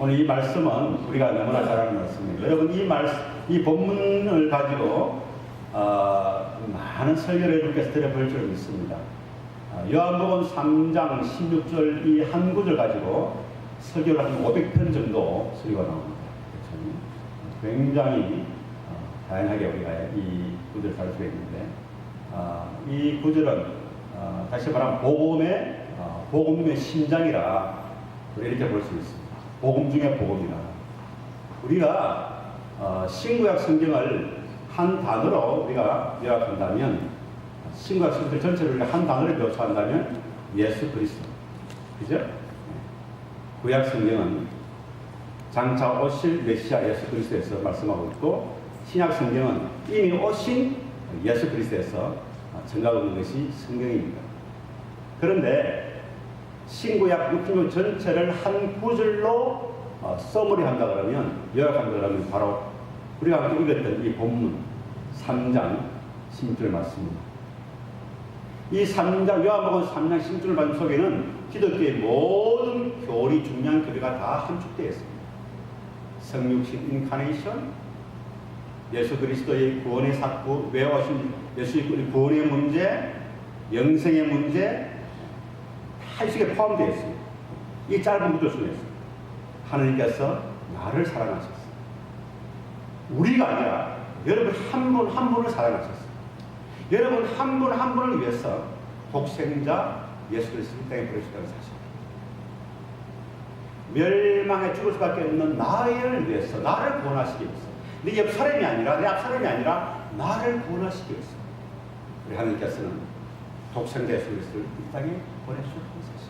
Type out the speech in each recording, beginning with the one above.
오늘 이 말씀은 우리가 너무나 잘 아는 말씀입니다. 여러분 이 본문을 가지고 많은 설교를 여러분께서 들어볼 줄 믿습니다. 요한복음 3장 16절 이 한 구절 가지고 설교를 한 500편 정도 설교가 나옵니다. 그렇죠? 굉장히 다양하게 우리가 이 구절을 살 수가 있는데 이 구절은 다시 말하면 복음의 심장이라 이렇게 볼 수 있습니다. 복음 중에 복음이라. 우리가 신구약 성경을 한 단어로 우리가 요약한다면, 신구약 성경 전체를 우리가 한 단어로 묘사한다면 예수 그리스도. 그죠? 구약 성경은 장차 오실 메시아 예수 그리스도에서 말씀하고 있고, 신약 성경은 이미 오신 예수 그리스도에서 전가하고 있는 것이 성경입니다. 그런데 신구약 66 전체를 한 구절로 써머리 한다 그러면, 요약한다 그러면 바로 우리가 함께 읽었던 이 본문 3장 16절 말씀입니다. 이 3장, 요한복음 3장 16절 말씀 속에는 기독교의 모든 교리, 중요한 교리가 다 함축되어 있습니다. 성육신 인카네이션, 예수 그리스도의 구원의 사건, 왜 오신 예수의 구원의 문제, 영생의 문제, 다 이 속에 포함되어 있습니다. 이 짧은 구절 속에서 하나님께서 나를 사랑하셨어요. 우리가 아니라 여러분 한 분 한 분을 사랑하셨어요. 여러분 한 분 한 분을 위해서 독생자 예수 그리스도를 이 땅에 보내셨다는 사실. 멸망에 죽을 수밖에 없는 나를 위해서, 나를 구원하시기 위해서, 내 옆 사람이 아니라, 내 앞 사람이 아니라 나를 구원하시기 위해서 우리 하나님께서는 독생자 예수 그리스도를 이 땅에 보내주셨다는 사실.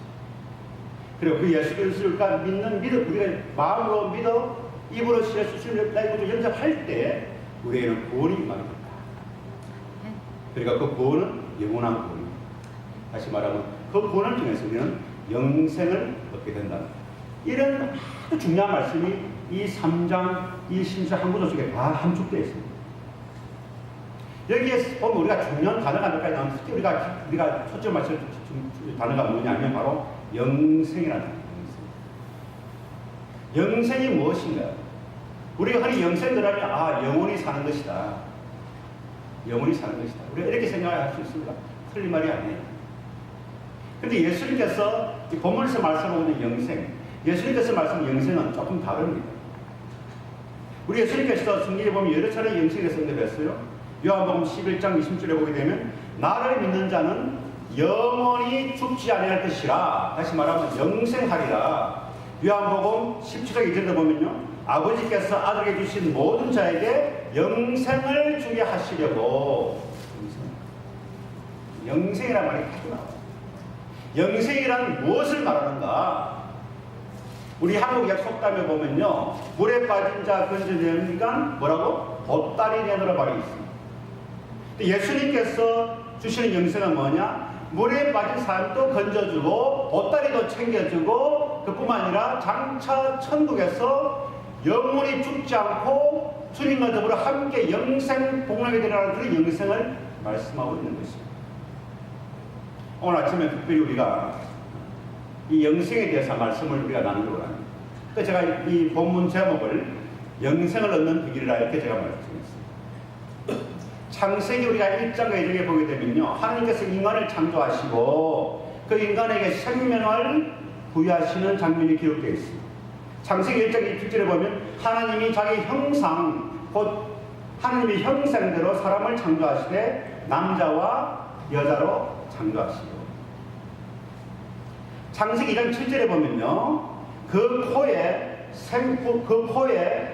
그리고 그 예수 그리스도를 믿어, 우리가 마음으로 믿어 입으로 신뢰수술을 나이고 영접할 때 우리에게는 구원이 임하게 된다. 그러니까 그 구원은 영원한 구원입니다. 다시 말하면 그 구원을 통해서 우리는 영생을 얻게 된다. 이런 아주 중요한 말씀이 이 3장, 이 신서 한 구절 속에 다 함축되어 있습니다. 여기에 보면 우리가 중요한 단어가 몇 가지 나오는데, 특히 우리가 초점 맞출 단어가 뭐냐면 바로 영생이라는 단어입니다. 영생이 무엇인가? 우리가 흔히 영생 들으면 영원히 사는 것이다. 영원히 사는 것이다. 우리가 이렇게 생각할 수 있습니다. 틀린 말이 아니에요. 그런데 예수님께서 이 본문에서 말씀하고 있는 영생, 예수님께서 말씀하는 영생은 조금 다릅니다. 우리 예수님께서 성경에 보면 여러 차례 영생에 대해서 언급했어요. 요한복음 11장 20절에 보게 되면 나를 믿는 자는 영원히 죽지 아니할 것이라. 다시 말하면 영생하리라. 요한복음 17장 2절에 보면요, 아버지께서 아들에게 주신 모든 자에게 영생을 주게 하시려고. 영생이란 말이 자주 나와요. 영생이란 무엇을 말하는가? 우리 한국 약속담에 보면요, 물에 빠진 자 건져내니까 뭐라고? 보따리 내놓으라 말이 있습니다. 예수님께서 주시는 영생은 뭐냐? 물에 빠진 사람도 건져주고 보따리도 챙겨주고, 그뿐만 아니라 장차 천국에서 영원히 죽지 않고 주님과 더불어 함께 영생 복락에 들어가는 그런 영생을 말씀하고 있는 것입니다. 오늘 아침에 특별히 우리가 이 영생에 대해서 말씀을 우리가 나누려고 합니다. 그래서 제가 이 본문 제목을 영생을 얻는 비결이라 이렇게 제가 말씀했습니다. 창세기 우리가 1장과 2장에 보게 되면요, 하나님께서 인간을 창조하시고 그 인간에게 생명을 부여하시는 장면이 기록되어 있습니다. 창세기 1장 1절에 보면 하나님이 자기 형상, 곧 하나님의 형상대로 사람을 창조하시되 남자와 여자로 창조하시고, 창세기 2장 7절에 보면요, 그 포에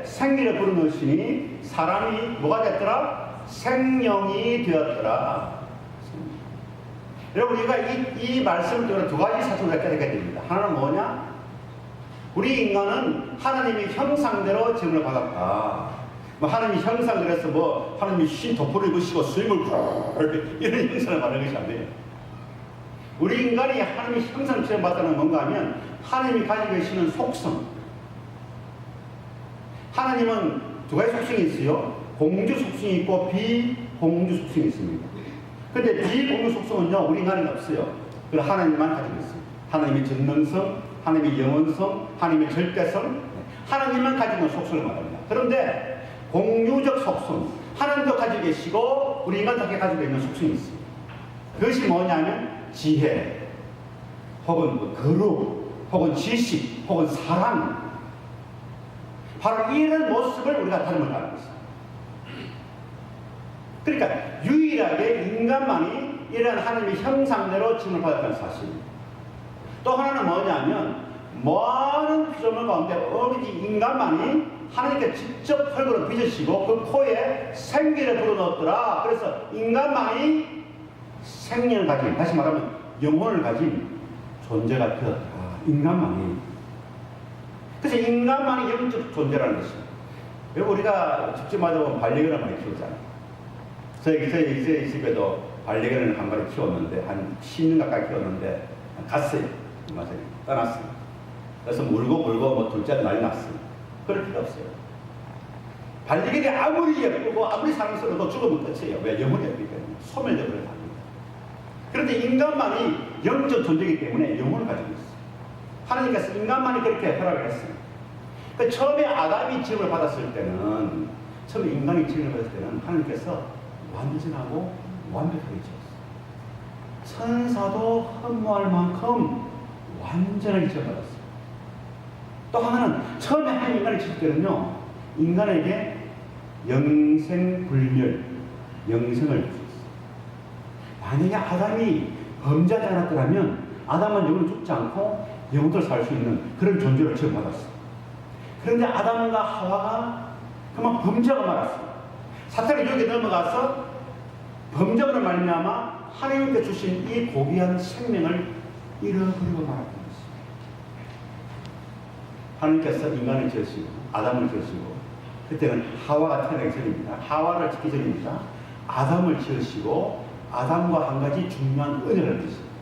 생기를 불어넣으시니 사람이 뭐가 됐더라? 생명이 되었더라. 여러분, 우리가 이 말씀을 통해 두 가지 사실을 깨닫게 됩니다. 하나는 뭐냐? 우리 인간은 하나님의 형상대로 지음을 받았다. 하나님의 형상대로서 하나님이 흰 도포를 입으시고 수임을 이런 형상을 받는 것이 안 돼요. 우리 인간이 하나님의 형상을 지음받다는 뭔가 하면 하나님이 가지고 계시는 속성. 하나님은 두 가지 속성이 있어요. 공주 속성이 있고 비공주 속성이 있습니다. 그런데 비공주 속성은요, 우리 인간은 없어요. 그걸 하나님만 가지고 있어요. 하나님의 전능성, 하나님의 영원성, 하나님의 절대성. 하나님만 가지고 있는 속성을 말합니다. 그런데 공유적 속성, 하나님도 가지고 계시고 우리 인간도 가지고 있는 속성이 있습니다. 그것이 뭐냐면 지혜, 혹은 거룩, 혹은 지식, 혹은 사랑. 바로 이런 모습을 우리가 닮은 알고 있습니다. 그러니까 유일하게 인간만이 이런 하나님의 형상대로 지음을 받았다는 사실입니다. 또 하나는 뭐냐면 많은 피조물 가운데 오로지 인간만이 하나님께 직접 흙으로 빚으시고 그 코에 생기를 불어넣었더라. 그래서 인간만이 생명을 가진, 다시 말하면 영혼을 가진 존재가 되었더라. 인간만이. 그래서 인간만이 영적 존재라는 것입니다. 그리고 우리가 직접 말하면 반려견을 많이 키우잖아요. 저희 집에도 반려견을 한 마리 키웠는데, 한 10년 가까이 키웠는데, 갔어요. 맞아요. 떠났습니다. 그래서 물고 뭐 둘째도 난리 났습니다. 그럴 필요 없어요. 반려견이 아무리 예쁘고 아무리 사랑스러워도 죽으면 끝이에요. 왜? 영혼이 없기 때문에. 소멸되어버려 합니다. 그런데 인간만이 영적 존재이기 때문에 영혼을 가지고 있어요. 하나님께서 인간만이 그렇게 허락을 했어요. 그러니까 처음에 아담이 지음을 받았을 때는, 처음에 인간이 지음을 받았을 때는 하나님께서 완전하고 완벽하게 지었어요. 천사도 흠모할 만큼 완전하게 지어받았어요. 또 하나는 처음에 한 인간을 지을 때는요, 인간에게 영생불멸, 영생을 주었어요. 만약에 아담이 범죄하지 않았더라면 아담은 영원히 죽지 않고 영원토록 살 수 있는 그런 존재를 지어받았어요. 그런데 아담과 하와가 그만 범죄하고 말았어요. 사탄이 여기 넘어가서 범죄로 말미암아 하나님께 주신 이 고귀한 생명을 잃어버리고 말았던 것입니다. 하나님께서 인간을 지으시고 아담을 지으시고, 그때는 하와가 태어나기 전입니다. 하와를 짓기 전입니다. 아담을 지으시고 아담과 한 가지 중요한 은혜를 주셨습니다.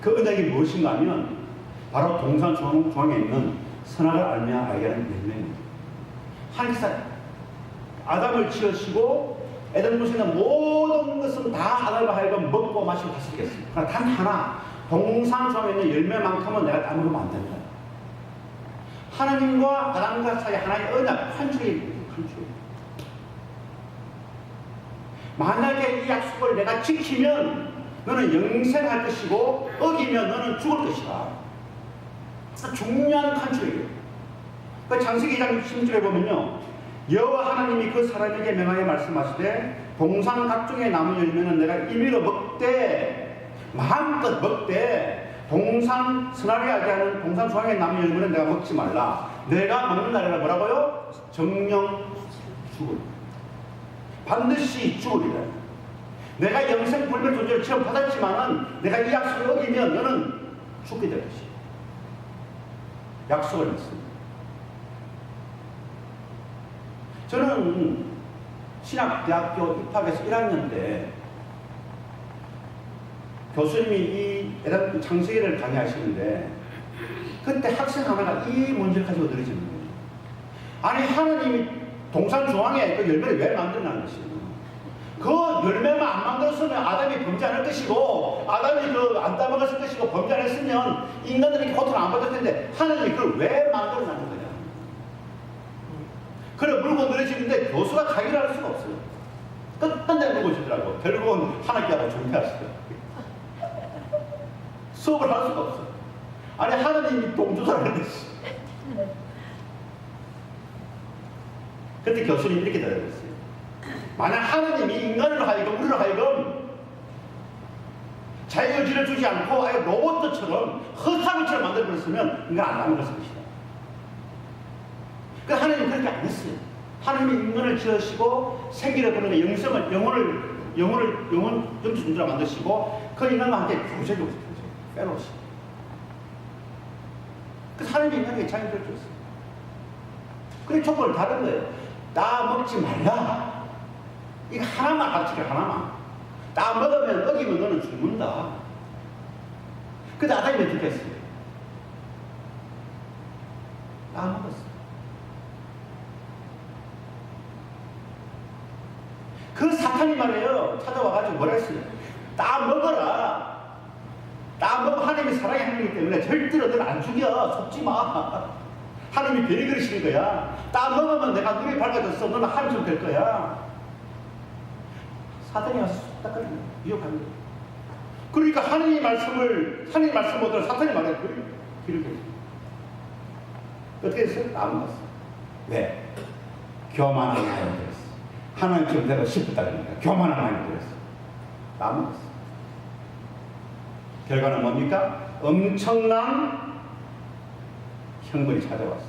그 은혜가 무엇인가 하면 바로 동산 중앙에 있는 선악을 알게 하는 열매입니다. 하나님께서 아담을 지으시고 에덴 동산에 있는 모든 것은 다 아담과 하여금 먹고 마시고 다스리겠습니다. 그러나 단 하나, 동산 중앙에 있는 열매만큼은 내가 따먹으면 안 된다. 하나님과 아담과 사이 하나의 언약, 판축이. 만약에 이 약속을 내가 지키면 너는 영생할 것이고 어기면 너는 죽을 것이다. 중요한 판축이에요. 그 창세기 2장 16절에 보면요, 여호와 하나님이 그 사람에게 명하여 말씀하시되 동산 각종의 나무 열매는 내가 임의로 먹되, 마음껏 먹되, 동산 선하게 하게 하는 동산 수확의 나무 열매는 내가 먹지 말라. 내가 먹는 날에는 뭐라고요? 정령 죽을, 반드시 죽으리라. 내가 영생 불멸 존재를 처음 받았지만은 내가 이 약속을 어기면 너는 죽게 될 것이야. 약속을 했습니다. 저는 신학대학교 입학해서 1학년 때 교수님이 이 창세기를 강의하시는데, 그때 학생 하나가 이 문제를 가지고 늘어지는 거예요. 아니, 하나님이 동산 중앙에 그 열매를 왜 만들어놨는 것이에요? 그 열매만 안 만들었으면 아담이 범죄 안 할 것이고, 아담이 그 안 따먹었을 것이고, 범죄 안 했으면 인간들이 고통을 안 받을 텐데 하나님이 그걸 왜 만들어놨는 거냐? 그래 물고 늘어지는데 교수가 강의를 할 수가 없어요. 끝까지 물고 지더라고. 결국은 하나님하고 존재하시더라고요. 수업을 할 수가 없어요. 아니, 하나님이 동조사를 했지. 그때 교수님이 이렇게 대답했어요. 만약 하나님이 인간으로 하여금, 우리로 하여금 자유의지를 주지 않고 아예 로봇처럼 허상처럼 만들어버렸으면 인간 안 남았을 것이다. 그 하나님은 그렇게 안 했어요. 하나님이 인간을 지으시고 생기를 보내는 영성을, 영혼 존재로 만드시고 그 인간과 함께 교제를 빼놓으시고, 그래서 하나님이 인간에게 자유를 줬어요. 그래 조건을 다른 거예요. 나 먹지 말라. 이거 하나만 가르치게, 하나만. 나 먹으면 어기면 너는 죽는다. 근데 아담이 어떻게 했어요? 나 먹었어. 그 사탄이 말이에요. 찾아와가지고 뭐라 했어요? 나 먹어라. 나 먹어. 하나님이 사랑의 하나님이기 때문에 절대로 너를 안 죽여. 속지 마. 하나님이 별이 그러시는 거야. 딱 먹으면 내가 눈이 밝아졌어. 너는 하나님처럼 될 거야. 사단이 와서 딱 유혹하는 거야. 그러니까 하나님 말씀 못하는 사탄이 말해 길을 펴. 어떻게 됐어요? 나무갔어. 왜? 교만한 마음이 들었어. 하나님처럼 되고 싶다 그러니까 교만한 마음이 들었어. 나무갔어. 결과는 뭡니까? 엄청난 형벌이 찾아왔어.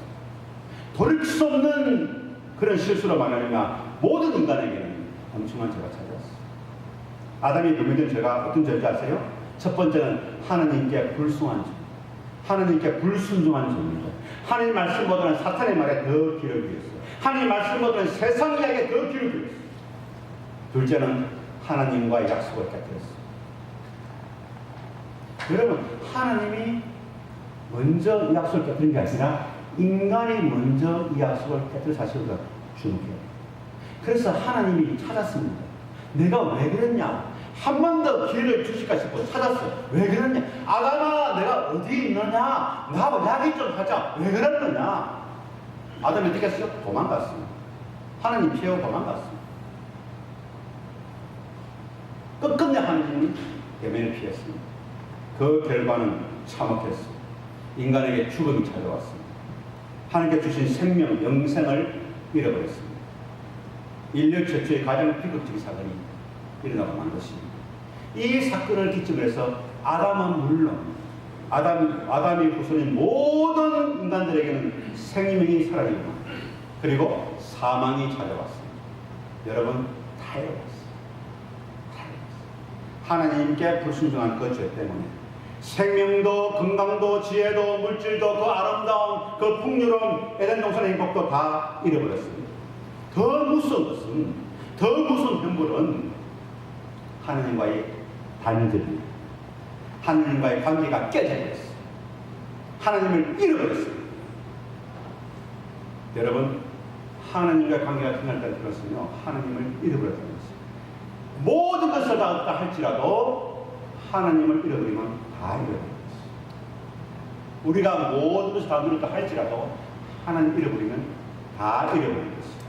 돌이킬 수 없는 그런 실수로 말하면 모든 인간에게는 엄청난 죄가 찾아왔어. 아담이 범했던 죄가 어떤 죄인지 아세요? 첫 번째는 하나님께 불순한 죄. 하나님께 불순종한 죄입니다. 하나님 말씀보다는 사탄의 말에 더 귀를 기울였어. 하나님 말씀보다는 세상 이야기에 더 귀를 기울였어. 둘째는 하나님과의 약속을 깨뜨렸어. 여러분, 하나님이 먼저 이 약속을 깨뜨린 게 아니라 인간이 먼저 이 약속을 깨뜨린 사실을 주목해요. 그래서 하나님이 찾았습니다. 내가 왜 그랬냐? 한 번 더 기회를 주실까 싶어 찾았어. 왜 그랬냐? 아담아, 내가 어디 있느냐? 나하고 이야기 좀 하자. 왜 그랬느냐? 아담이 어떻게 했어요? 도망갔습니다. 하나님 피하고 도망갔습니다. 끝끝내 하나님은 대면을 피했습니다. 그 결과는 참혹했습니다. 인간에게 죽음이 찾아왔습니다. 하나님께 주신 생명, 영생을 잃어버렸습니다. 인류 최초의 가장 비극적인 사건이 일어나고 만 것입니다. 이 사건을 기점으로 해서 아담은 물론 아담이 후손인 모든 인간들에게는 생명이 사라지고 그리고 사망이 찾아왔습니다. 여러분 다 잃어버렸어요. 하나님께 불순종한 그 죄 때문에 생명도 건강도 지혜도 물질도 그 아름다운 그 풍요로운 에덴 동산의 행복도 다 잃어버렸습니다. 더 무서운 것은 더 무서운 형벌은 하나님과의 단절입니다. 하나님과의 관계가 깨져버렸어요. 하나님을 잃어버렸어요. 여러분 하나님과의 관계가 끝났다는 것은요 하나님을 잃어버렸다는 것입니다. 모든 것을 다 얻다 할지라도 하나님을 잃어버리면 다 잃어버린 것입니다. 우리가 모든 것을 다 누렸다 할지라도 하나님 잃어버리면 다 잃어버린 것입니다.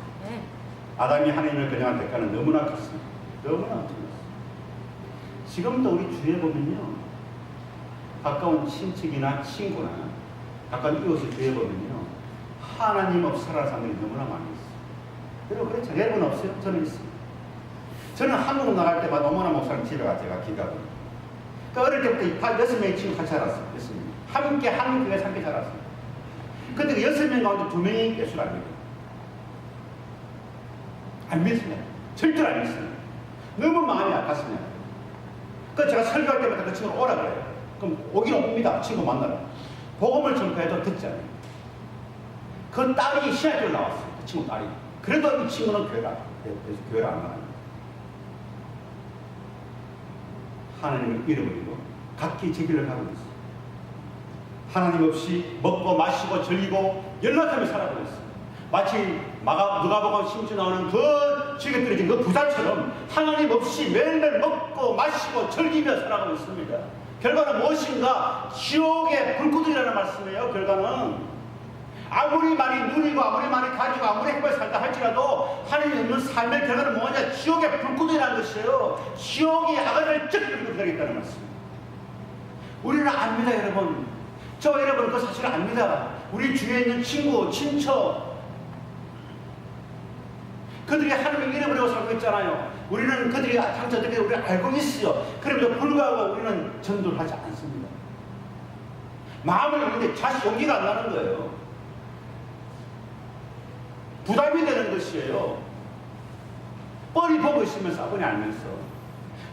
아담이 하나님을 변형한 대가는 너무나 컸습니다. 너무나 엄청났습니다. 지금도 우리 주위에 보면요 가까운 친척이나 친구나 가까운 이웃을 주위에 보면요 하나님 없이 살아가는 사람들이 너무나 많이 있어요. 여러분 그렇죠? 여러분 없어요? 저는 있습니다. 저는 한국 나갈 때마다 어머나 목사님 집에 가 제가 기가고 그러니까 어릴 때부터 6명의 친구 같이 살았어요. 6명. 함께 한 교회에서 함께 살았어요. 근데 그 6명 가운데 2명이 예수를 안 믿어요. 안 믿습니다. 절대로 안 믿습니다. 너무 마음이 아팠습니다. 그래서 제가 설교할 때마다 그 친구를 오라 그래요. 그럼 오긴 옵니다. 친구 만나러. 복음을 전파해도 듣지 않아요. 그 딸이 신학교를 나왔어요. 그 친구 딸이. 그래도 이 친구는 교회를 안 나가요. 하나님을 잃어버리고 각기 제 길을 가고 있어요. 하나님 없이 먹고 마시고 즐기고 연락하며 살아가고 있어요. 마치 누가복음 16장 나오는 그 지게 떨어진 그 부자처럼 하나님 없이 매일매일 먹고 마시고 즐기며 살아가고 있습니다. 결과는 무엇인가? 지옥의 불구덩이라는 말씀이에요. 결과는 아무리 많이 누리고 아무리 많이 가지고 아무리 행복하게 살다 할지라도 하나님 없는 삶의 결과는 뭐냐? 지옥의 불구덩이라는 것이에요. 지옥이 아가리를 쩍 들고 기다리겠다는 말씀입니다. 우리는 압니다, 여러분. 저 여러분 그 사실을 압니다. 우리 주위에 있는 친구, 친척 그들이 하나님을 잃어버리고 살고 있잖아요. 우리는 그들이 상처되게 우리를 알고 있어요. 그럼에도 불구하고 우리는 전도를 하지 않습니다. 마음을 읽는데 자식 용기가 안 나는 거예요. 부담이 되는 것이에요. 뻔히 보고 있으면서 뻔히 알면서.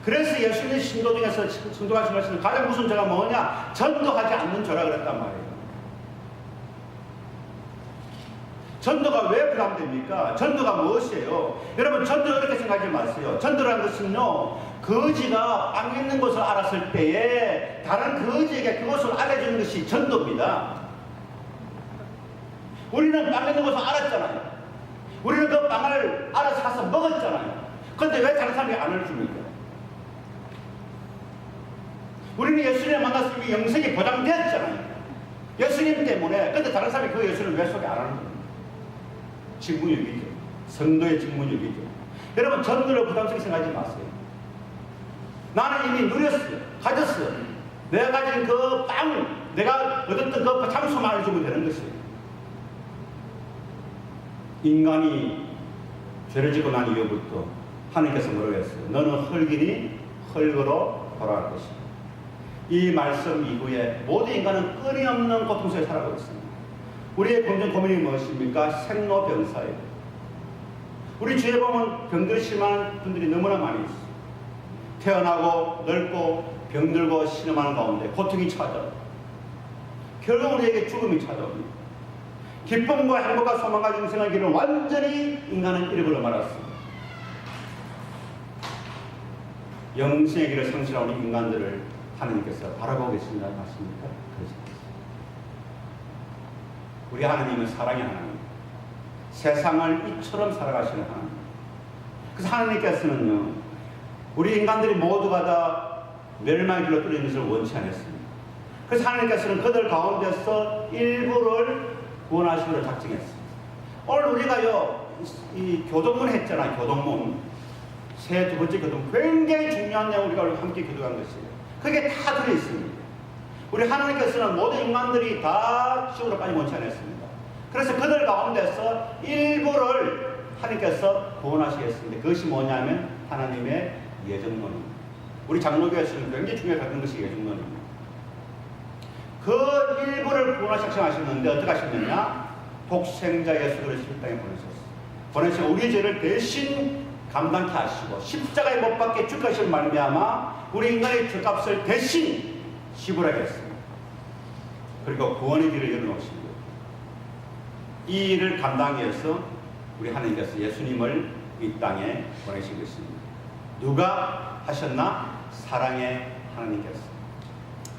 그래서 예수님 신도 중에서 성도가 말씀을 가장 무서운 죄가 뭐냐? 전도하지 않는 죄라 그랬단 말이에요. 전도가 왜 부담됩니까? 전도가 무엇이에요? 여러분 전도 이렇게 생각하지 마세요. 전도라는 것은요 거지가 빵 있는 것을 알았을 때에 다른 거지에게 그것을 알려주는 것이 전도입니다. 우리는 빵 있는 것을 알았잖아요. 우리는 그 빵을 알아서 가서 먹었잖아요. 그런데 왜 다른 사람이 안 알려줍니까? 우리는 예수님을 만났을 때 영생이 보장되었잖아요. 예수님 때문에. 근데 다른 사람이 그 예수를 왜 소개 안 하는 거예요? 직분유기죠. 성도의 직분유기죠. 여러분, 전도를 부담스럽게 생각하지 마세요. 나는 이미 누렸어요. 가졌어요. 내가 가진 그 빵, 내가 얻었던 그 장수만을 주면 되는 것이에요. 인간이 죄를 짓고 난 이후부터 하나님께서 뭐라고 했어요? 너는 흙이니 흙으로 돌아갈 것이다. 이 말씀 이후에 모든 인간은 끊임없는 고통 속에 살아가고 있습니다. 우리의 공전 고민이 무엇입니까? 생로병사예요. 우리 주위에 보면 병들 심한 분들이 너무나 많이 있어요. 태어나고 늙고 병들고 신음하는 가운데 고통이 찾아옵니다. 결국 우리에게 죽음이 찾아옵니다. 기쁨과 행복과 소망과 영생의 길을 완전히 인간은 잃어버려 말았습니다. 영생의 길을 상실하는 인간들을 하나님께서 바라보고 계신다는 말씀입니까? 그렇지 않습니다. 우리 하나님은 사랑의 하나님, 세상을 이처럼 살아가시는 하나님. 그래서 하나님께서는요, 우리 인간들이 모두가 다 멸망의 길로 떨어지는 것을 원치 않았습니다. 그래서 하나님께서는 그들 가운데서 일부를 구원하시기로 작정했습니다. 오늘 우리가요, 이 교동문 했잖아요. 교동문. 새 두 번째 교동. 굉장히 중요한 내용 우리가 함께 교도한 것이에요. 그게 다 들어있습니다. 우리 하나님께서는 모든 인간들이 다 지옥으로 빠지지 원치 않았습니다. 그래서 그들 가운데서 일부를 하나님께서 구원하시겠습니다. 그것이 뭐냐면 하나님의 예정론입니다. 우리 장로교에서는 굉장히 중요하게 갖는 것이 예정론입니다. 그 일부를 구원하시 작정하셨는데 어떻게 하셨느냐? 독생자 예수 그리스도를 이 땅에 보내셨어요. 보내셔서 우리 죄를 대신 감당케 하시고 십자가에 못 박게 죽으실 말미암아 우리 인간의 죄값을 대신 지불하게 했습니다. 그리고 구원의 길을 열어놓으신 거예요. 이 일을 감당하기 위해서 우리 하나님께서 예수님을 이 땅에 보내신 것입니다. 누가 하셨나? 사랑의 하나님께서.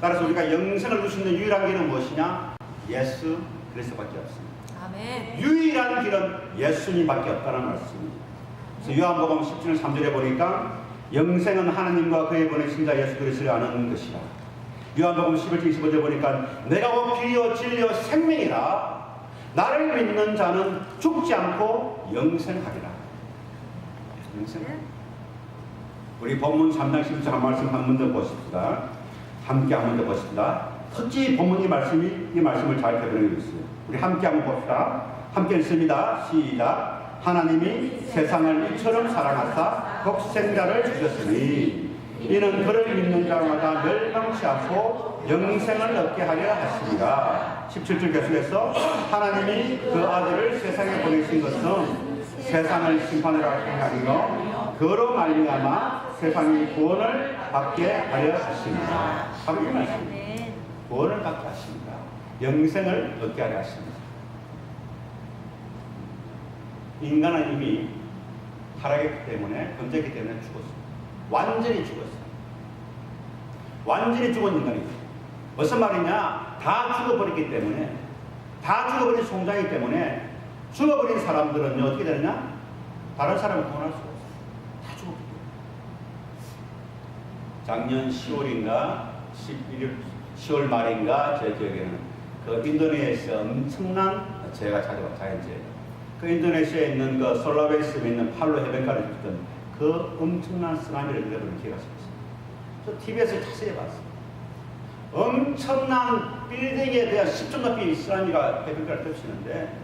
따라서 우리가 영생을 누릴 수 있는 유일한 길은 무엇이냐? 예수 그리스도밖에 없습니다. 아멘. 유일한 길은 예수님밖에 없다는 말씀입니다. 그래서 요한복음 17장 3절에 보니까 영생은 하나님과 그의 보내신 자 예수 그리스도를 아는 것이라. 요한복음 11장 25절에 보니까 내가 곧 길이요 진리요 생명이라. 나를 믿는 자는 죽지 않고 영생하리라. 영생. 우리 본문 3장 11절 한 말씀 한 번 더 보십시다. 함께 한 번 더 보십시다. 특히 본문 이 말씀을 잘 대변하고 있어요. 우리 함께 한번 봅시다. 함께 읽습니다. 시작. 하나님이 세상을 이처럼 사랑하사 독생자를 주셨으니 이는 그를 믿는 자마다 멸망치 않고 영생을 얻게 하려 하십니다. 17절 계속해서 하나님이 그 아들을 세상에 보내신 것은 세상을 심판하려 하시며 그로 말미암아 세상이 구원을 받게 하려 하십니다. 바로 이 말씀입니다. 구원을 받게 하십니다. 영생을 얻게 하려 하십니다. 인간은 이미 타락했기 때문에, 범죄했기 때문에 죽었습니다. 완전히 죽었어요. 완전히 죽은 인간이죠. 무슨 말이냐? 다 죽어버렸기 때문에, 다 죽어버린 송장이기 때문에 죽어버린 사람들은요, 어떻게 되느냐? 다른 사람을 구원할 수가 없어요. 다 죽었기 때문에. 작년 10월인가 11월 10월 말인가 제 기억에는 그 인도네시아 엄청난 재해가 찾아와 자연재해. 그 인도네시아에 있는 그 솔라베이스에 있는 팔로 해변가를 줬던 그 엄청난 쓰나미를 그려보는 기회가 있었어요. 저 TV에서 자세히 봤어요. 엄청난 빌딩에 대한 10층 높이 쓰나미가 해변가를 덮치는데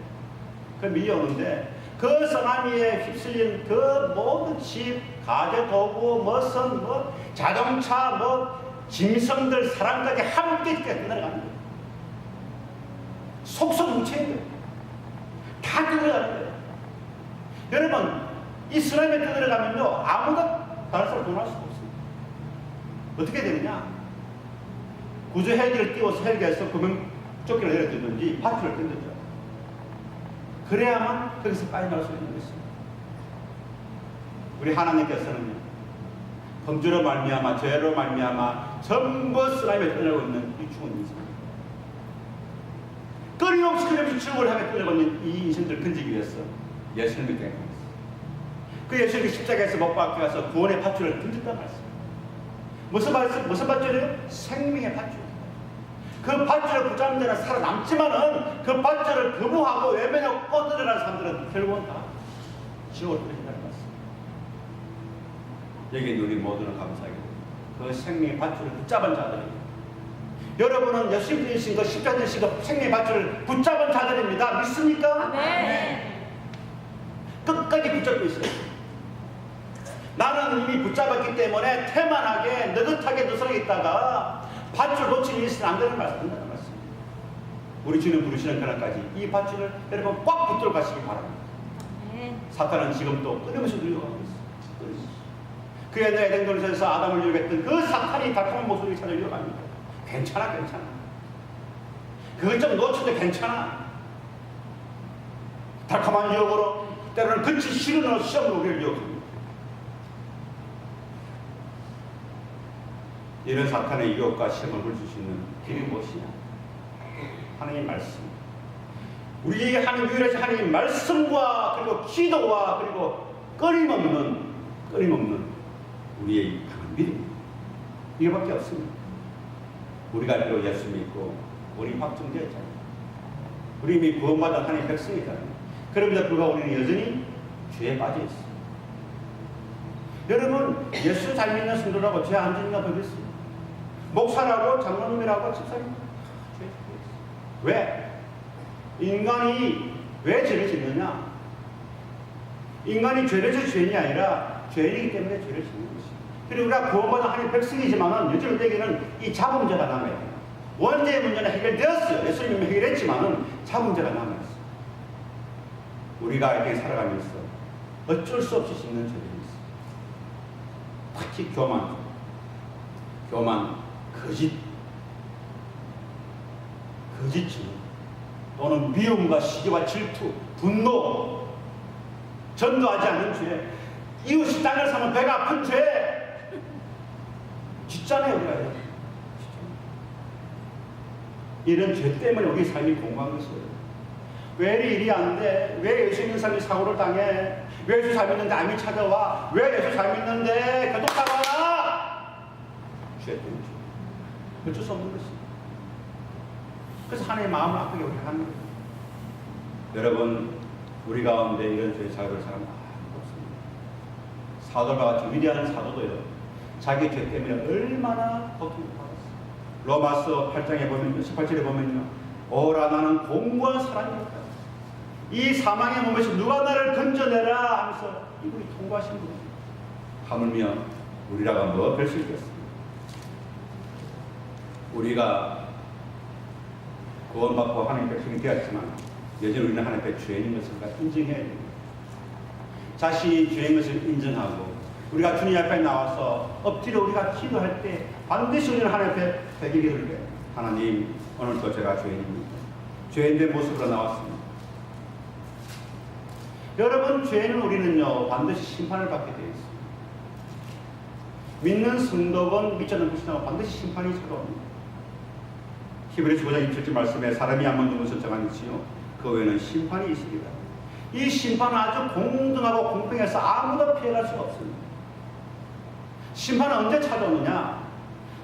그 밀려오는데 그 쓰나미에 휩쓸린 그 모든 집, 가재 도구, 무슨 자동차, 짐승들, 사람까지 함께 끝내가는 거예요. 속속 뭉쳐있는 거예요. 다 떠들어가는 거예요. 여러분, 이 쓰나미에 떠들어가면요, 아무도 다른 사람 구원할 수가 없습니다. 어떻게 되느냐? 구조 헬기를 띄워서 헬기에서 구명조끼를 내려주든지 바퀴를 던져줘요. 그래야만 거기서 빠져나올 수 있는 것입니다. 우리 하나님께서는요, 범죄로 말미암아, 죄로 말미암아 전부 쓰나미에 떠들고 있는 이 죽은 인생, 끊임없이 죽음을 향해 끌려고 있는 이 인생들을 건지기 위해서 예수님을 믿게 했습니다. 그 예수님이 십자가에서 못 박혀 가서 구원의 밧줄을 던졌단 말씀. 무슨 밧줄이에요? 생명의 밧줄. 그 밧줄을 붙잡는 자는 살아남지만은 그 밧줄을 거부하고 외면하고 꺼들어가는 사람들은 결국은 다 지옥으로 떨어진다는 말씀. 여기 우리 모두는 감사하게 그 생명의 밧줄을 붙잡은 자들입니다. 여러분은 예수님 주신 그 십자가 주신 그 생명의 밧줄을 붙잡은 자들입니다. 믿습니까? 네. 끝까지 붙잡고 있어요. 나는 이미 붙잡았기 때문에 태만하게 느긋하게 누설에 있다가 밧줄 놓치는 일이 있으면 안 되는 말씀입니다. 우리 주님 부르시는 그날까지 이 밧줄을 여러분 꽉 붙들어 가시기 바랍니다. 네. 사탄은 지금 또 끊임없이 누려가고 있어요. 그 옛날 에덴 동산에서 아담을 유혹했던 그 사탄이 달콤한 목소리를 찾아 유혹합니다. 괜찮아, 괜찮아. 그것 좀 놓쳐도 괜찮아. 달콤한 유혹으로 때로는 그치 싫은 시험으로 우리를 유혹합니다. 이런 사탄의 유혹과 시험을 볼 수 있는 길이 무엇이냐? 하나님의 말씀. 우리에게 하는 유일하신 하나님의 말씀과 그리고 기도와 그리고 끊임없는 우리의 강한 믿음. 이거밖에 없습니다. 우리가 비록 예수 믿고 우리 확정되어 있잖아요. 우리 이미 구원받은 하나님의 백성이잖아요. 그럼에도 불구하고 우리는 여전히 죄에 빠져 있어요. 여러분, 예수 잘 믿는 성도라고 죄 안 짓는가 보겠어요. 목사라고 장로님이라고 집사님 왜? 인간이 왜 죄를 짓느냐? 인간이 죄를 져서 죄인이 아니라 죄인이기 때문에 죄를 짓는 것이죠. 그리고 우리가 구원받은 하나님의 백성이지만은 요즘 우리에게는 이 자범죄가 남아요. 원죄의 문제는 해결되었어요. 예수님이 해결했지만은 자범죄가 남아있어요. 우리가 이렇게 살아가면서 어쩔 수 없이 짓는 죄들이 있어요. 특히 교만, 거짓증 또는 미움과 시기와 질투, 분노, 전도하지 않는 죄, 이웃이 땅을 사면 배가 아픈 죄 짓잖아요. 우리가 이런 죄 때문에 우리 삶이 공고한 것이에요. 왜 일이 안 돼? 왜 예수 믿는 사람이 사고를 당해? 왜 예수 잘 믿는데 암이 찾아와? 왜 예수 잘 믿는데 교통사고야? 죄 때문에. 어쩔 수 없는 것입니다. 그래서 하나님의 마음을 아프게 우리가 하는 거예요. 여러분, 우리 가운데 이런 죄에 살고 사람 아무도 없습니다. 사도들과 같이 위대한 사도도요, 자기 죄 때문에 얼마나 고통을 받았어요. 로마서 8장에 보면, 18절에 보면요, 오라 나는 공고한 사람이었다. 이 사망의 몸에서 누가 나를 건져내라 하면서 이분이 통과하신 분입니다. 하물며 우리라가 뭐 별 수 있겠습니까? 우리가 구원받고 하나님의 백성이 되었지만 여전히 우리는 하나님의 죄인인 것을 인정해야 됩니다. 자신이 죄인 것을 인정하고 우리가 주님 앞에 나와서 엎드려 우리가 기도할 때 반드시 우리는 하나님 앞에 회개기를 해요. 하나님, 오늘도 제가 죄인입니다. 죄인된 모습으로 나왔습니다. 여러분, 죄는 우리는요 반드시 심판을 받게 되어 있습니다. 믿는 성도건 믿지 않는 불신하고 반드시 심판이 찾아옵니다. 히브리서 9장 27절 말씀에 사람이 한 번 누구서 정하는지요 그 외에는 심판이 있습니다. 이 심판은 아주 공정하고 공평해서 아무도 피해갈 수가 없습니다. 심판은 언제 찾아오느냐?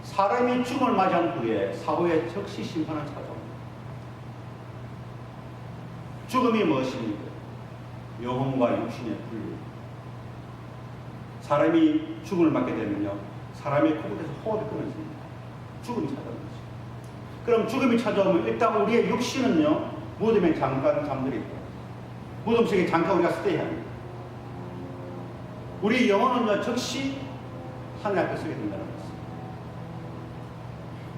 사람이 죽음을 맞이한 후에 사후에 즉시 심판을 찾아옵니다. 죽음이 무엇입니까? 영혼과 육신의 분리. 사람이 죽음을 맞게 되면요 사람의 코끝에서 호흡이 끊어집니다. 죽음이 찾아옵니다. 그럼 죽음이 찾아오면 일단 우리의 육신은요 무덤에 잠깐 잠들어 있고 무덤 속에 잠깐 우리가 스테이해야 합니다. 우리 영혼은요 즉시 하늘 앞에 서게 된다는 것입니다.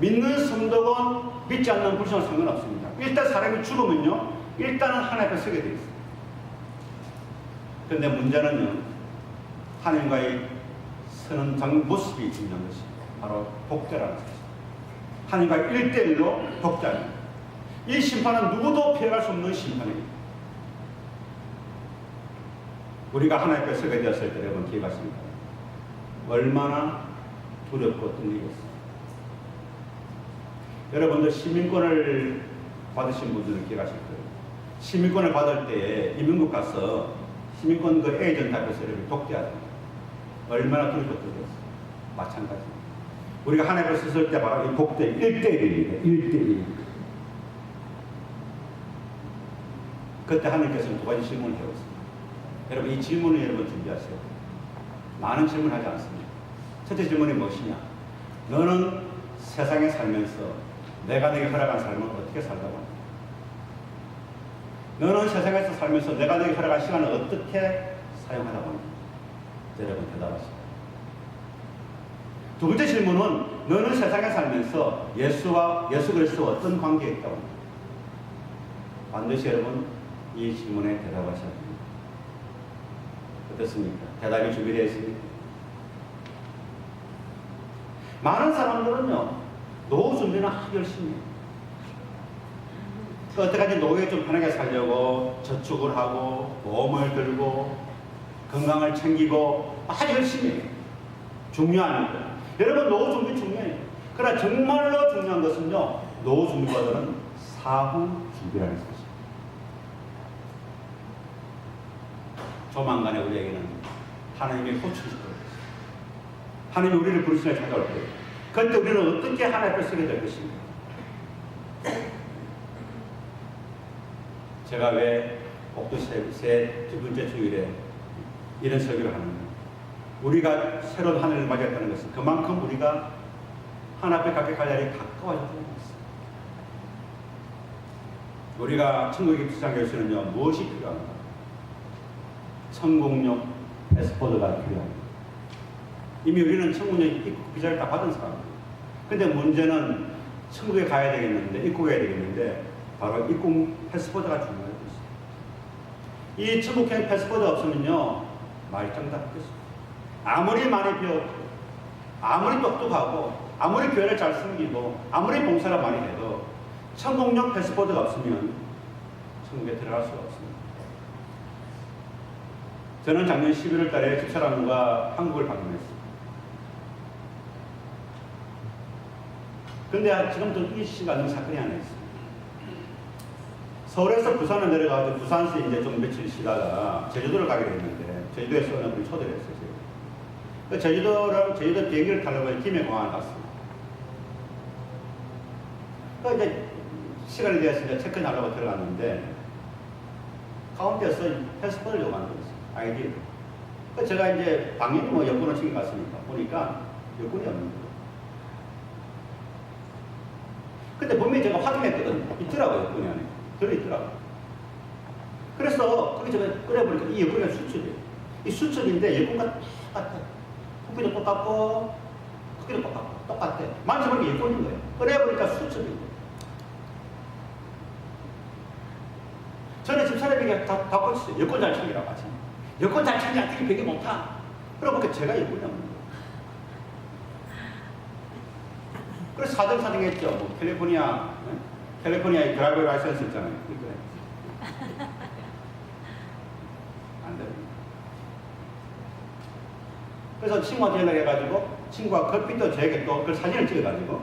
믿는 성도건 믿지 않는 불신은 상관없습니다. 일단 사람이 죽으면요 일단은 하늘 앞에 서게 되어 있습니다. 그런데 문제는요 하나님과의 서는 모습이 중요한 것입니다. 바로 복제라는 것입니다. 하나님과 1대1로 독자입니다. 이 심판은 누구도 피해갈 수 없는 심판입니다. 우리가 하나님 앞에 서게 되었을 때 여러분 기억하십니까? 얼마나 두렵고 떨리겠어요. 여러분들 시민권을 받으신 분들은 기억하실 거예요. 시민권을 받을 때 이민국 가서 시민권 그 에이전트 앞에서 독재하잖아요. 얼마나 두렵고 떨렸어요. 마찬가지입니다. 우리가 하나님을 쓰실 때 바로 이 복된 1대1입니다. 1대1. 그때 하나님께서는 두 가지 질문을 해오셨습니다. 여러분 이 질문을 여러분 준비하세요. 많은 질문하지 않습니다. 첫째 질문이 무엇이냐? 너는 세상에 살면서 내가 내게 허락한 삶을 어떻게 살다고 합니까? 너는 세상에서 살면서 내가 내게 허락한 시간을 어떻게 사용하다고 합니까? 여러분 대답하십시오. 두 번째 질문은 너는 세상에 살면서 예수 그리스도와 어떤 관계에 있다고 합니까? 반드시 여러분 이 질문에 대답하셔야 됩니다. 어떻습니까? 대답이 준비되어 있습니까? 많은 사람들은요 노후 준비는 아주 열심히 해요. 어떻게까지 노후에 좀 편하게 살려고 저축을 하고 보험을 들고 건강을 챙기고 아주 열심히 해요. 중요합니다. 여러분 노후 준비 중요해요. 그러나 정말로 중요한 것은요 노후 준비보다는 사후 준비라는 것입니다. 조만간에 우리에게는 하나님의 호출이 있을 거예요. 하나님이 우리를 부르시며 찾아올 거예요. 그런데 우리는 어떻게 하나님 앞에 서게 될 것입니까? 제가 왜 옥도 두 번째 주일에 이런 설교를 하는가? 우리가 새로운 하늘을 맞이했다는 것은 그만큼 우리가 하나님 앞에 가게 갈 날이 가까워졌다는 것입니다. 우리가 천국에 입성하기 위해서는요 무엇이 필요한가? 천국역 패스포드가 필요합니다. 이미 우리는 천국역 입국 비자를 다 받은 사람입니다. 근데 문제는 천국에 가야 되겠는데 입국해야 되겠는데 바로 입국 패스포드가 중요한 것입니다. 이 천국행 패스포드 없으면요 말짱도 없겠습니다. 아무리 많이 배웠고 아무리 똑똑하고 아무리 교회를 잘 섬기고 아무리 봉사를 많이 해도 천국역 패스포드가 없으면 천국에 들어갈 수가 없습니다. 저는 작년 11월 달에 집사람과 한국을 방문했습니다. 근데 지금도 잊히지가 않는 사건이 하나 있습니다. 서울에서 부산을 내려가서 부산에서 이제 좀 며칠 쉬다가 제주도를 가게 됐는데 제주도에서 어느 분이 초대를 했어요. 그 제주도 비행기를 타려고 김해공항에 갔습니다. 그 이제 시간이 되었으니까 체크인 하려고 들어갔는데 가운데서 패스포트를 요구하는 거였어요. 아이디를. 그 제가 이제 당연히 뭐 여권을 챙겨갔으니까 보니까 여권이 없는 거예요. 근데 분명히 제가 확인했거든요. 있더라고요, 여권이 안에. 들어있더라고요. 그래서 거기 제가 꺼내보니까 이 여권이 수첩이에요. 이 수첩인데 여권과 똑같아요. 크기도 똑같고 크기도 똑같아. 만져보니까 여권인 거예요. 꺼내보니까 수첩인 거예요. 저는 집사람에게 다 꽂혔어요. 여권 잘 챙기라고 하지. 여권 잘 챙기지 않게 배기 못하. 그러고 제가 여권이 없는 거예요. 그래서 사정사정했죠. 뭐 캘리포니아에 드라이버 라이센스 있잖아요. 안 됩니다. 그래서 친구한테 연락해가지고 친구가 급히도 저에게 또 그 사진을 찍어가지고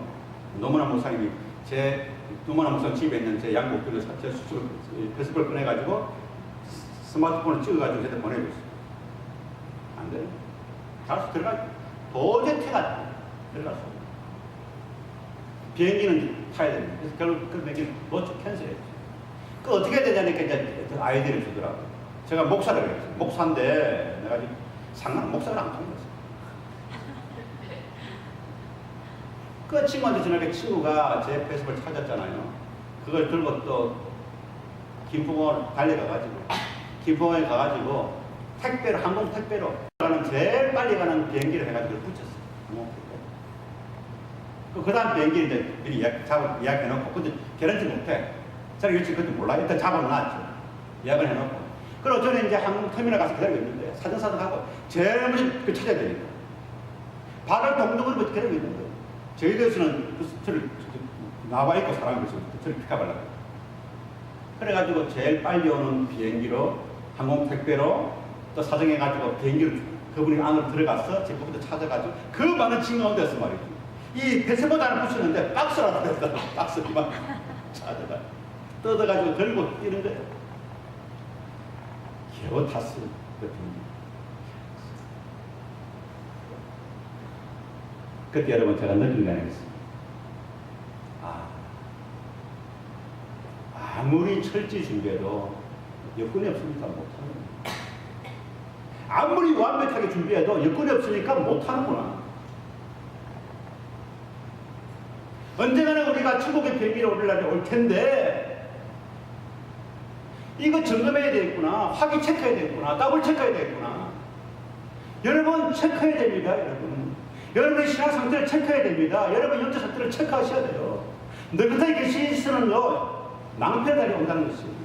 노무나 목사님이 노무나 목사님 집에 있는 제 양복들을 제 수첩을 패스포트를 꺼내가지고 스마트폰을 찍어가지고 저한테 보내줬어요. 안 돼요. 가서 들어가죠. 도저히 태가 들어갔어요. 비행기는 타야 됩니다. 그래서 결국 그 비행기는 노출 캔슬했죠. 그 어떻게 해야 되냐니까 이제 그 아이디를 주더라고요. 제가 목사를 했어요. 목사인데 내가 지금 상관 목사를 안 통했어요. 그 친구한테 전화해 친구가 제 패스포트를 찾았잖아요. 그걸 들고 또 김포공항을 달려가가지고 김포공항에 가가지고 택배로 항공 택배로 가는 제일 빨리 가는 비행기를 해가지고 붙였어요. 그 다음 비행기 이제 미리 예약해놓고, 근데 개런티 못해. 저는 일찍 그것도 몰라. 일단 잡아놨죠. 예약을 해놓고. 그리고 저는 이제 항공터미널 가서 기다리고 있는데, 사정사정하고, 제일 먼저 그 찾아야 되니까. 발을 동동으로 기다리고 있는 거예요. 저희들에서는 저를 나와있고 사람이 그래서 저를 픽업하려고. 그래가지고 제일 빨리 오는 비행기로, 항공택배로 또 사정해가지고 비행기를 그분이 안으로 들어가서 제 거부터 찾아가지고 그 많은 징검대에서 말이죠. 이 패스포트 하나 붙이는데 박스라도 됐다. 박스만 찾아가. 뜯어가지고 들고 뛰는 거예요. 겨우 탔어요. 그때 여러분 제가 느낀 게 있습니다. 아무리 철저히 준비해도 여건이 없으니까 못하는 거야. 아무리 완벽하게 준비해도 여건이 없으니까 못하는구나. 언젠가는 우리가 천국의 비행기를 오를 날이 올 텐데 이거 점검해야 되겠구나. 확인 체크해야 되겠구나. 더블 체크해야 되겠구나. 여러분 체크해야 됩니다. 여러분의 신앙 상태를 체크해야 됩니다. 여러분 영적 상태를 체크하셔야 돼요. 너희들이 계시는요 낭패달이 온다는 것입니다.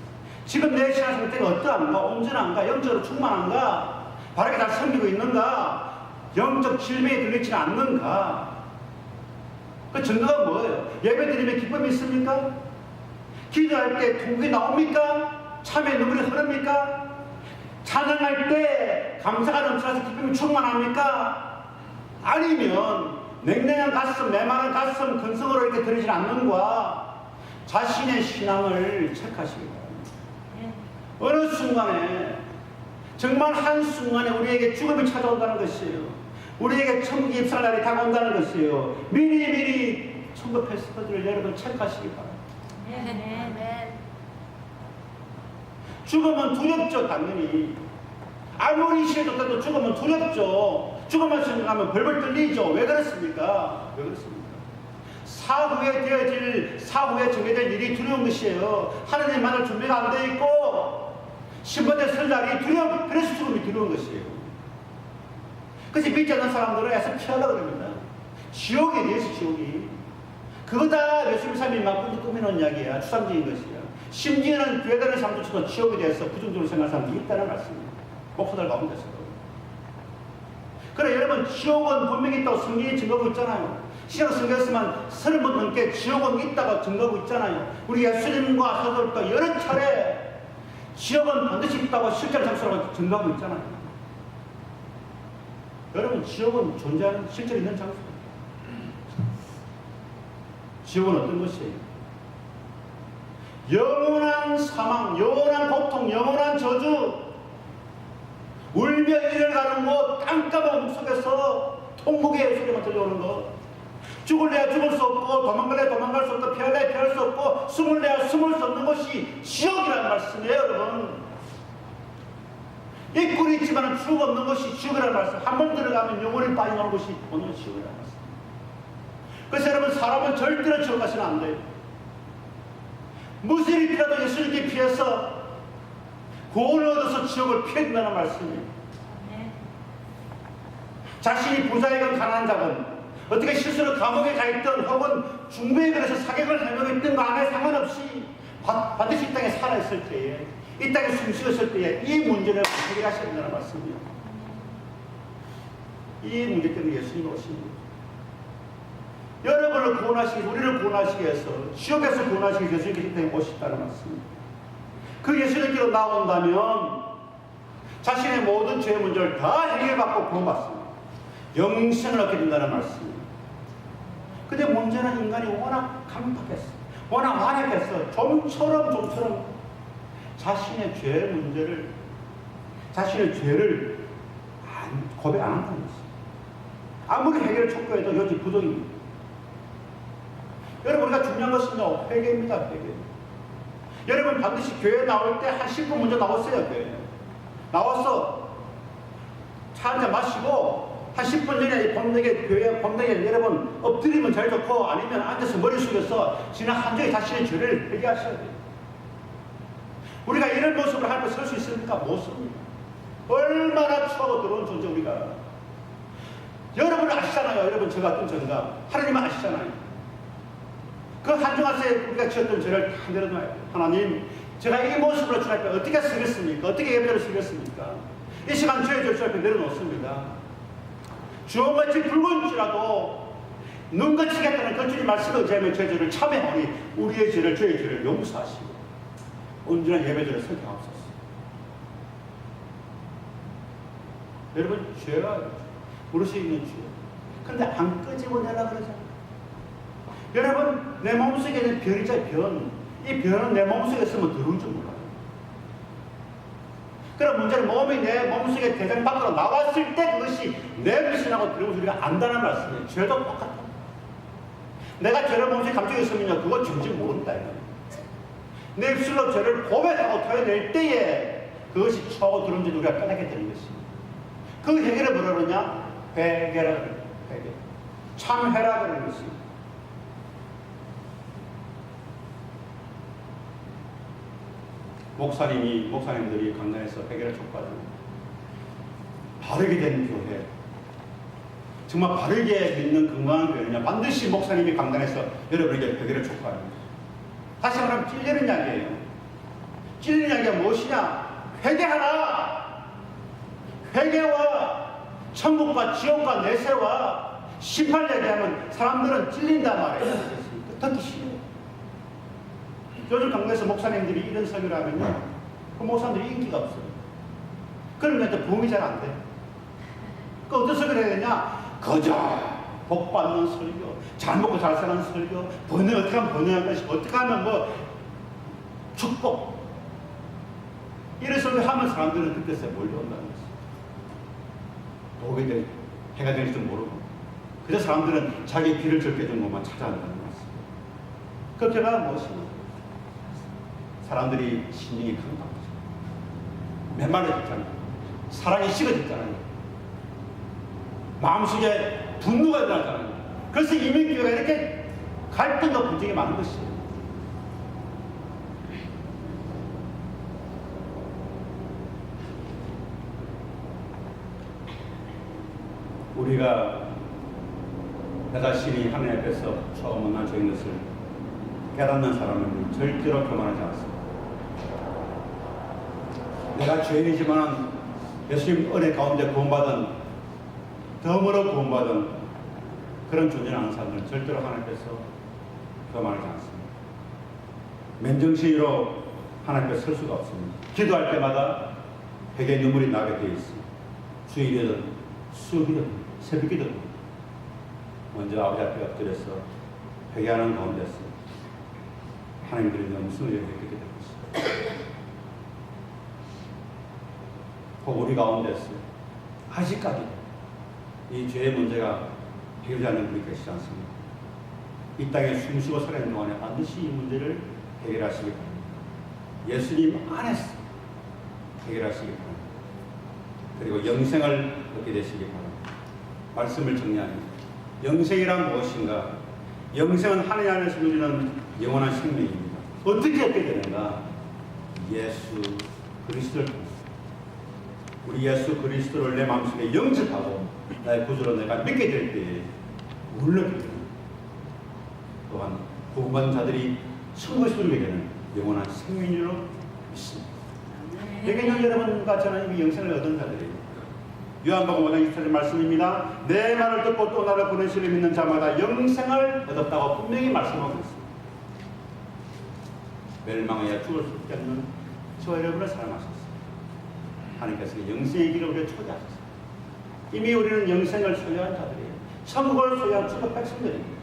지금 내 신앙 상태가 어떠한가? 온전한가? 영적으로 충만한가? 바르게 잘 섬기고 있는가? 영적 질병에 들리지는 않는가? 그 증거가 뭐예요? 예배 드리면 기쁨이 있습니까? 기도할 때 통곡이 나옵니까? 참에 눈물이 흐릅니까? 찬양할 때 감사가 넘쳐나서 기쁨이 충만합니까? 아니면 냉랭한 가슴, 메마른 가슴, 근성으로 이렇게 드리지 않는가? 자신의 신앙을 체크하시기 바랍니다. 어느 순간에 정말 한순간에 우리에게 죽음이 찾아온다는 것이에요. 우리에게 천국에 입성할 날이 다가온다는 것이에요. 미리 천국 패스포트를 여러분 체크하시기 바랍니다. 죽음은 두렵죠. 당연히 아무리 시해도 죽음은 두렵죠. 죽음을 생각하면 벌벌 떨리죠. 왜 그렇습니까? 사후에 정해질 일이 두려운 것이에요. 하나님 만날 준비가 안 돼 있고 신번대 설 날이 그래서 죽음이 두려운 것이에요. 그래서 믿지 않는 사람들은 애써 피하려고 합니다. 지옥에 대해서 지옥이. 그거 다 예수님 삶이 막 꾸미는 이야기야. 추상적인 것이야. 심지어는 괴담의 사람들도 지옥에 대해서 부정적으로 생각하는 사람들이 있다는 말씀입니다. 목사들 가운데서도. 그래 여러분 지옥은 분명히 있다고 성경이 증거하고 있잖아요. 신약 성경에서만 30번 넘게 지옥은 있다고 증거하고 있잖아요. 우리 예수님과 사도들도 여러 차례 지옥은 반드시 있다고 실제로 장소라고 증거하고 있잖아요. 여러분 지옥은 존재하는 실제로 있는 장소입니다. 지옥은 어떤 것이에요? 영원한 사망, 영원한 고통, 영원한 저주, 울며 이를 가는 곳, 깜깜한 속에서 통곡의 소리만 들려오는 것, 죽을래야 죽을 수 없고 도망갈래야 도망갈 수 없고 피할래야 피할 수 없고 숨을래야 숨을 수 없는 것이 지옥이라는 말씀이에요. 여러분 입구는 있지만 쭉 없는 것이 지옥이라는 말씀. 한 번 들어가면 영원히 빠져나오는 것이 오늘 지옥이라는 말씀. 그래서 여러분 사람은 절대로 지옥 가서는 안 돼요. 무슨 일이라도 예수님께 피해서 구원을 얻어서 지옥을 피해야 된다는 말씀이에요. 자신이 부자이건 가난한 자건 어떻게 실수로 감옥에 가 있던 혹은 중매에 걸려서 사격을 하려고 했던 거 안에 상관없이 반드시 이 땅에 살아있을 때에 이 땅에 숨쉬었을 때에 이 문제를 해결하셔야 된다는 말씀이에요. 이 문제 때문에 예수님이 오신 거예요. 여러분을 구원하시기 위해서 우리를 구원하시기 위해서 지옥에서 구원하시기 위해서 예수님께서 이 땅에 오셨다는 말씀입니다. 그 예수님께로 나온다면 자신의 모든 죄의 문제를 다 해결받고 구원받습니다. 영생을 얻게 된다는 말씀입니다. 근데 문제는 인간이 워낙 강팍했어. 워낙 완약했어. 좀처럼 자신의 죄의 문제를, 자신의 죄를 고백 안 한다는 것입니다. 아무리 해결을 촉구해도 여전히 부족입니다. 여러분, 우리가 중요한 것은요, 회개입니다, 회개. 여러분, 반드시 교회 나올 때 한 10분 먼저 나왔어요, 교회. 나와서 차 한잔 마시고, 한 10분 전에 교회 본당에 여러분 엎드리면 제일 좋고 아니면 앉아서 머리 숙여서 지난 한 주에 자신의 죄를 회개하셔야 돼요. 우리가 이런 모습을 하면서 설 수 있습니까? 못 섭니다. 얼마나 추하고 더러운 존재 우리가. 여러분 아시잖아요. 여러분 저 같은 죄가 하나님은 아시잖아요. 그 한중하세에 우리가 지었던 죄를 다 내려놔야 돼요. 하나님, 제가 이 모습으로 주님 앞에 어떻게 서겠습니까? 어떻게 예배를 서겠습니까? 이 시간 죄의 주 앞에 내려놓습니다. 주홍같이 붉은지라도 눈같이 겠다는 그 주님 말씀을 의지하며 죄를 참회하니 우리의 죄를 죄의 죄를 용서하시고 온전한 예배자를 선택하옵소서. 여러분 죄가 우리 속에 있는 죄. 그런데 안 끄집어내라 그러잖아요. 여러분 내 몸속에 있는 변이자 변. 이 변은 내 몸속에 있으면 더러운 줄 몰라요. 그런 문제는 몸이 내 몸속에 대장 밖으로 나왔을 때 그것이 내 미신하고 들어오면서 우리가 안다는 말씀이에요. 죄도 똑같아. 내가 죄를 몸속에 감추고 있으면요, 그건 죄인지 모른다. 내 입술로 죄를 고백하고 토해낼 때에 그것이 처하고 들어온지 우리가 깨닫게 되는 것입니다. 그 해결을 뭐라 그러냐? 회개라 그래요. 회개. 참회라 그러는 것입니다. 목사님들이 강단에서 회개를 촉구하잖아요. 바르게 된 교회. 정말 바르게 믿는 건강한 교회는요, 반드시 목사님이 강단에서 여러분에게 회개를 촉구합니다. 다시 말하면 찔리는 이야기예요. 찔리는 이야기가 무엇이냐? 회개하라! 회개와 천국과 지옥과 내세와 심판 얘기하면 사람들은 찔린단 말이에요. 듣기 싫어요. 요즘 강단에서 목사님들이 이런 설교를 하면요, 그 목사님들이 인기가 없어요. 그러면 또 부흥이 잘 안 돼. 그 어떤 설교를 해야 되냐? 거저 복 받는 설교, 잘 먹고 잘 사는 설교, 번뇌 어떻게 하면 번뇌할 것이, 어떻게 하면 뭐 축복, 이런 설교 하면 사람들은 그때서 몰려온다는 것이죠. 독이 될 해가 될지도 모르고, 그래서 사람들은 자기 귀를 적게 준 것만 찾아간다는 것입니다. 그 결과가 무엇입니까? 사람들이 신경이 강박하죠. 메말라졌잖아요. 사랑이 식어졌잖아요. 마음속에 분노가 일어나잖아요. 그래서 이민교회가 이렇게 갈등과 분쟁이 많은 것이에요. 우리가 나 자신이 하나님 앞에서 처음 만난 죄인 것을 깨닫는 사람은 절대로 교만하지 않습니다. 내가 죄인이지만 예수님 은혜 가운데 구원받은, 덤으로 구원받은 그런 존재는 아는 사람들은 절대로 하나님 앞에서 교만하지 않습니다. 맨정신으로 하나님 앞에 설 수가 없습니다. 기도할 때마다 회개 눈물이 나게 되어 있습니다. 주일이든 수요일이든 새벽이든 먼저 아버지 앞에 엎드려서 회개하는 가운데서 하나님들이 무슨 일을 했게 될 것입니다. 혹 우리 가운데서 아직까지 이 죄의 문제가 해결되지 않는 분이 계시지 않습니까? 이 땅에 숨쉬고 살아있는 동안에 반드시 이 문제를 해결하시기 바랍니다. 예수님 안에서 해결하시기 바랍니다. 그리고 영생을 얻게 되시기 바랍니다. 말씀을 정리합니다. 영생이란 무엇인가? 영생은 하나님 안에서 누리는 영원한 생명입니다. 어떻게 얻게 되는가? 예수 그리스도를 통해서. 우리 예수 그리스도를 내 마음속에 영접하고 나의 구주로 내가 믿게 될 때에 울려게 됩니다. 또한 구원받은 자들이 천국에서 누리게 되는 영원한 생명으로 믿습니다. 여기는 여러분과 저는 이미 영생을 얻은 자들이에요. 요한복음 5장 24절 말씀입니다. 내 말을 듣고 또 나를 보내시를 믿는 자마다 영생을 얻었다고 분명히 말씀하고 있습니다. 멸망하여 죽을 수 없는 저와 여러분을 사랑하셨습니다. 하나님께서 영생의 길을 우리를 초대하셨습니다. 이미 우리는 영생을 소유한 자들이에요. 천국을 소유한 천국 백성들입니다.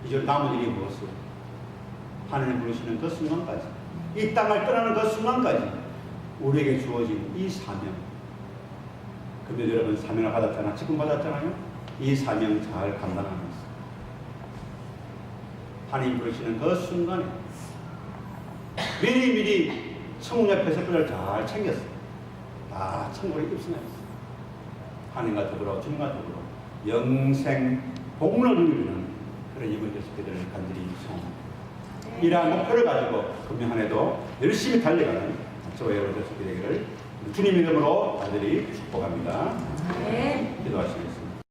이제 남은 일이 무엇이요? 하나님 부르시는 그 순간까지, 이 땅을 떠나는 그 순간까지 우리에게 주어진 이 사명. 근데 여러분 사명을 받았잖아요. 지금 받았잖아요. 이 사명 잘 감당하면서 하나님 부르시는 그 순간에 미리 천국 옆에서 그를 잘 챙겼어요. 다 천국에 입성했어요. 하나님과 더불어 주님과 더불어 영생 복문을 누리는 그런 이번 교수께들을 간절히 소원합니다. 이러한 목표를 가지고 금년 한 해도 열심히 달려가는 저와 여러분 교수께 되기를 주님 이름으로 다들이 축복합니다. 네. 기도하시겠습니다.